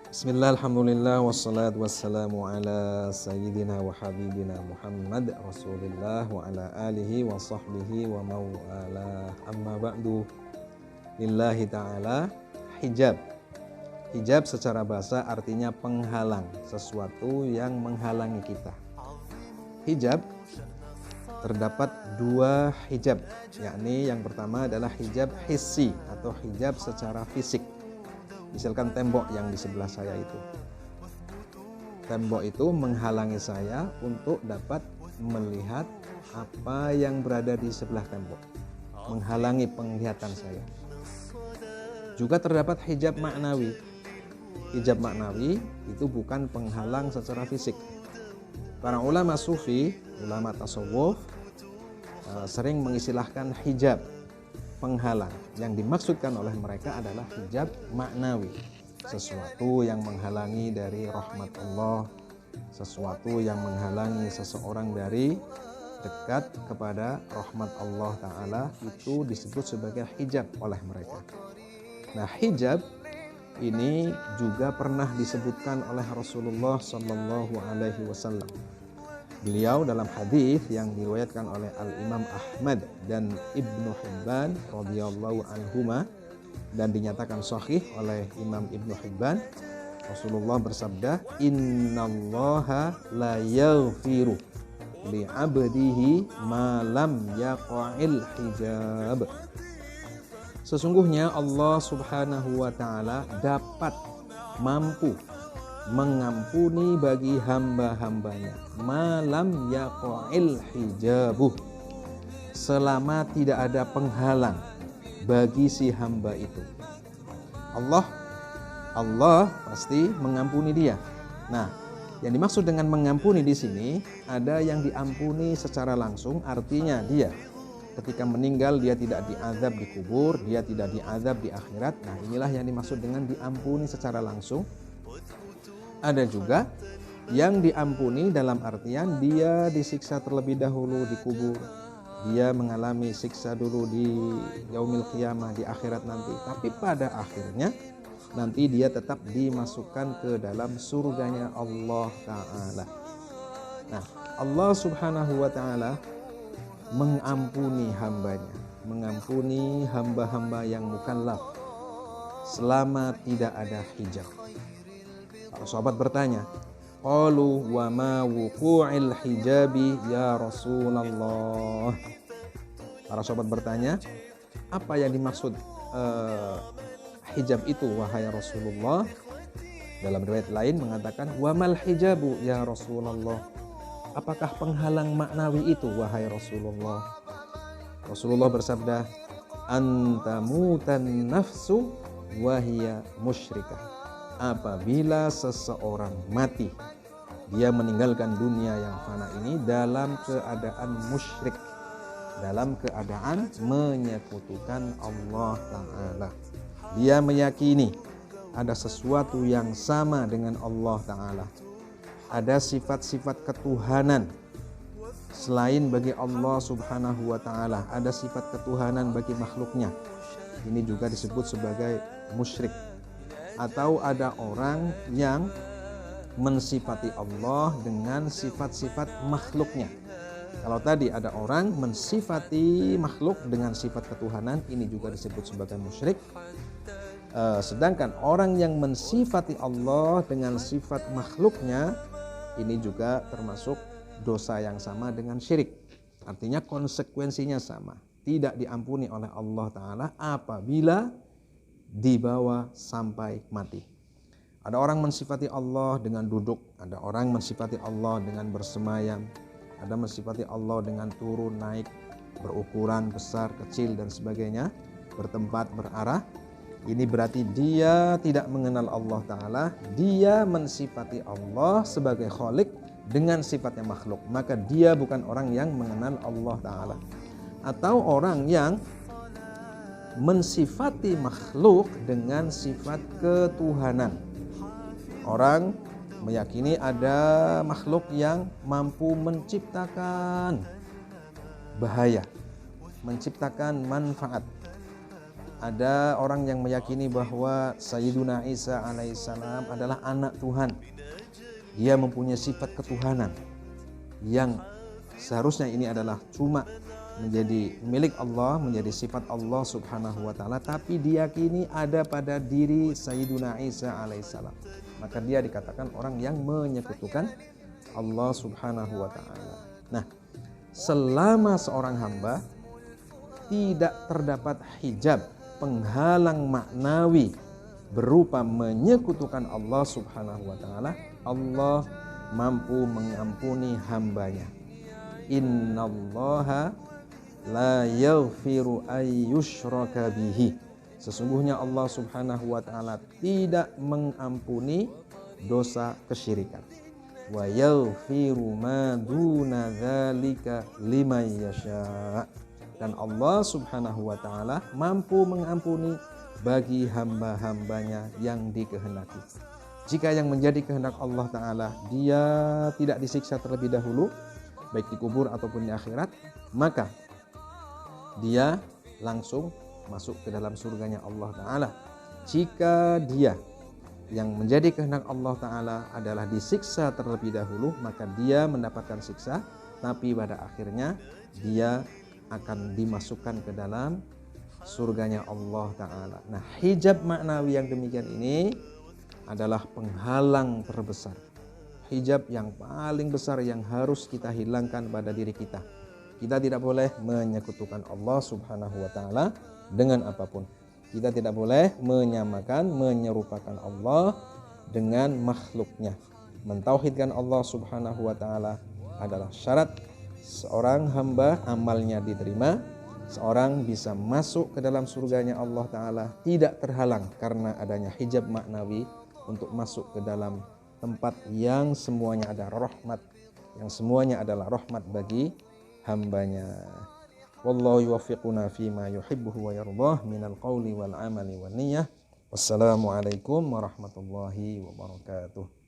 Bismillah, alhamdulillah, wassalatu wassalamu ala sayyidina wa habibina Muhammad Rasulillah wa ala alihi wa sahbihi wa mawala. Amma ba'du. Lillahi ta'ala hijab. Hijab secara bahasa artinya penghalang, sesuatu yang menghalangi kita. Hijab terdapat dua hijab, yakni yang pertama adalah hijab hissi atau hijab secara fisik. Misalkan tembok yang di sebelah saya itu. Tembok itu menghalangi saya untuk dapat melihat apa yang berada di sebelah tembok. Menghalangi penglihatan saya. Juga terdapat hijab maknawi. Hijab maknawi itu bukan penghalang secara fisik. Para ulama sufi, ulama tasawuf sering mengistilahkan hijab penghalang. Yang dimaksudkan oleh mereka adalah hijab maknawi, sesuatu yang menghalangi dari rahmat Allah, sesuatu yang menghalangi seseorang dari dekat kepada rahmat Allah Ta'ala, itu disebut sebagai hijab oleh mereka. Nah, hijab ini juga pernah disebutkan oleh Rasulullah Sallallahu Alaihi Wasallam. Beliau dalam hadis yang diriwayatkan oleh Al-Imam Ahmad dan Ibnu Hibban radhiyallahu anhuma dan dinyatakan sahih oleh Imam Ibnu Hibban, Rasulullah bersabda, "Innallaha la yaghfiru li 'abdihi ma lam yaqa'il hijab." Sesungguhnya Allah Subhanahu wa taala dapat mampu mengampuni bagi hamba-hambanya malam yaqa'il hijabuh, selama tidak ada penghalang bagi si hamba itu. Allah pasti mengampuni dia. Nah, yang dimaksud dengan mengampuni di sini ada yang diampuni secara langsung, artinya dia ketika meninggal dia tidak diazab di kubur, dia tidak diazab di akhirat. Nah, inilah yang dimaksud dengan diampuni secara langsung. Ada juga yang diampuni dalam artian dia disiksa terlebih dahulu di kubur, dia mengalami siksa dulu di yaumil qiyamah, di akhirat nanti, tapi pada akhirnya nanti dia tetap dimasukkan ke dalam surganya Allah Ta'ala. Nah, Allah Subhanahu wa Ta'ala mengampuni hambanya, mengampuni hamba-hamba yang mukallaf selama tidak ada hijab. Para sahabat bertanya, qalu wa ma wuqu'il hijabi ya Rasulullah. Para sahabat bertanya, apa yang dimaksud hijab itu wahai Rasulullah? Dalam riwayat lain mengatakan, wa mal hijabu ya Rasulullah. Apakah penghalang maknawi itu wahai Rasulullah? Rasulullah bersabda, antamutan nafsu wa hiya musyrikah. Apabila seseorang mati, dia meninggalkan dunia yang fana ini dalam keadaan musyrik, dalam keadaan menyekutukan Allah Ta'ala. Dia meyakini ada sesuatu yang sama dengan Allah Ta'ala, ada sifat-sifat ketuhanan selain bagi Allah Subhanahu wa Ta'ala, ada sifat ketuhanan bagi makhluknya. Ini juga disebut sebagai musyrik. Atau ada orang yang mensifati Allah dengan sifat-sifat makhluknya. Kalau tadi ada orang mensifati makhluk dengan sifat ketuhanan, ini juga disebut sebagai musyrik. Sedangkan orang yang mensifati Allah dengan sifat makhluknya, ini juga termasuk dosa yang sama dengan syirik. Artinya konsekuensinya sama, tidak diampuni oleh Allah Ta'ala apabila dibawa sampai mati. Ada orang mensifati Allah dengan duduk, ada orang mensifati Allah dengan bersemayam, ada mensifati Allah dengan turun, naik, berukuran besar, kecil dan sebagainya, bertempat, berarah. Ini berarti dia tidak mengenal Allah Ta'ala, dia mensifati Allah sebagai khalik dengan sifatnya makhluk, maka dia bukan orang yang mengenal Allah Ta'ala. Atau orang yang mensifati makhluk dengan sifat ketuhanan. Orang meyakini ada makhluk yang mampu menciptakan bahaya, menciptakan manfaat. Ada orang yang meyakini bahwa Sayyiduna Isa alaihissalam adalah anak Tuhan. Dia mempunyai sifat ketuhanan yang seharusnya ini adalah cuma menjadi milik Allah, menjadi sifat Allah subhanahu wa ta'ala, tapi diyakini ada pada diri Sayyiduna Isa alaihissalam. Maka dia dikatakan orang yang menyekutukan Allah subhanahu wa ta'ala. Nah, selama seorang hamba tidak terdapat hijab, penghalang maknawi berupa menyekutukan Allah subhanahu wa ta'ala, Allah mampu mengampuni hambanya. Innallaha la yaghfiru ayyushraka bihi. Sesungguhnya Allah subhanahu wa ta'ala tidak mengampuni dosa kesyirikan. Wa yaghfiru ma duna dzalika liman yasha. Dan Allah subhanahu wa ta'ala mampu mengampuni bagi hamba-hambanya yang dikehendaki. Jika yang menjadi kehendak Allah ta'ala dia tidak disiksa terlebih dahulu, baik di kubur ataupun di akhirat, maka dia langsung masuk ke dalam surganya Allah ta'ala. Jika dia yang menjadi kehendak Allah ta'ala adalah disiksa terlebih dahulu, maka dia mendapatkan siksa, tapi pada akhirnya dia akan dimasukkan ke dalam surganya Allah ta'ala. Nah, hijab maknawi yang demikian ini adalah penghalang terbesar, hijab yang paling besar yang harus kita hilangkan pada diri kita. Kita tidak boleh menyekutukan Allah subhanahu wa ta'ala dengan apapun. Kita tidak boleh menyamakan, menyerupakan Allah dengan makhluknya. Mentauhidkan Allah subhanahu wa ta'ala adalah syarat seorang hamba amalnya diterima, seorang bisa masuk ke dalam surganya Allah ta'ala tidak terhalang karena adanya hijab maknawi untuk masuk ke dalam tempat yang semuanya ada rahmat, yang semuanya adalah rahmat bagi hambanya. Wallahu yuwaffiquna fima yuhibbuhu wa yardah minal qawli wal amali wan niyyah. Wassalamualaikum warahmatullahi wabarakatuh.